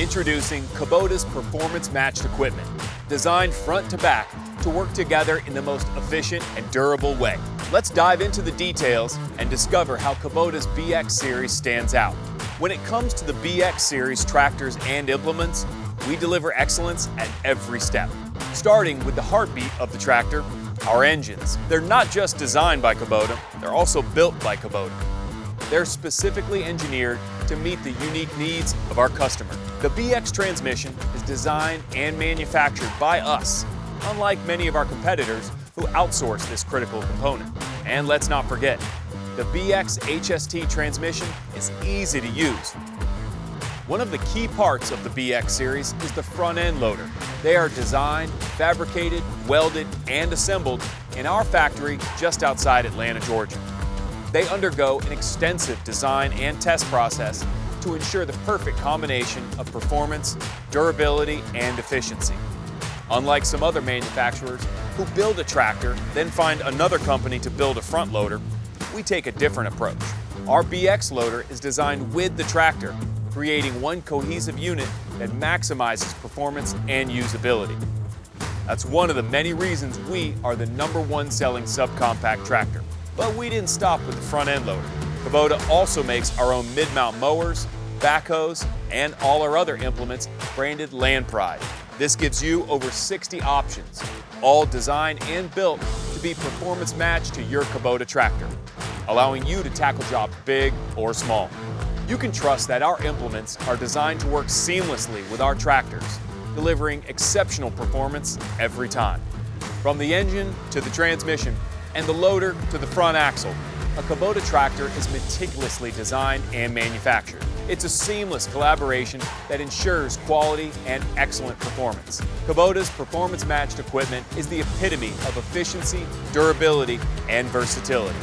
Introducing Kubota's performance-matched equipment, designed front to back to work together in the most efficient and durable way. Let's dive into the details and discover how Kubota's BX series stands out. When it comes to the BX series tractors and implements, we deliver excellence at every step. Starting with the heartbeat of the tractor, our engines. They're not just designed by Kubota, they're also built by Kubota. They're specifically engineered to meet the unique needs of our customer. The BX transmission is designed and manufactured by us, unlike many of our competitors who outsource this critical component. And let's not forget, the BX HST transmission is easy to use. One of the key parts of the BX series is the front end loader. They are designed, fabricated, welded, and assembled in our factory just outside Atlanta, Georgia. They undergo an extensive design and test process to ensure the perfect combination of performance, durability, and efficiency. Unlike some other manufacturers who build a tractor, then find another company to build a front loader, we take a different approach. Our BX loader is designed with the tractor, creating one cohesive unit that maximizes performance and usability. That's one of the many reasons we are the #1 selling subcompact tractor. But we didn't stop with the front end loader. Kubota also makes our own mid-mount mowers, backhoes, and all our other implements branded Land Pride. This gives you over 60 options, all designed and built to be performance matched to your Kubota tractor, allowing you to tackle jobs big or small. You can trust that our implements are designed to work seamlessly with our tractors, delivering exceptional performance every time. From the engine to the transmission and the loader to the front axle, a Kubota tractor is meticulously designed and manufactured. It's a seamless collaboration that ensures quality and excellent performance. Kubota's performance-matched equipment is the epitome of efficiency, durability, and versatility.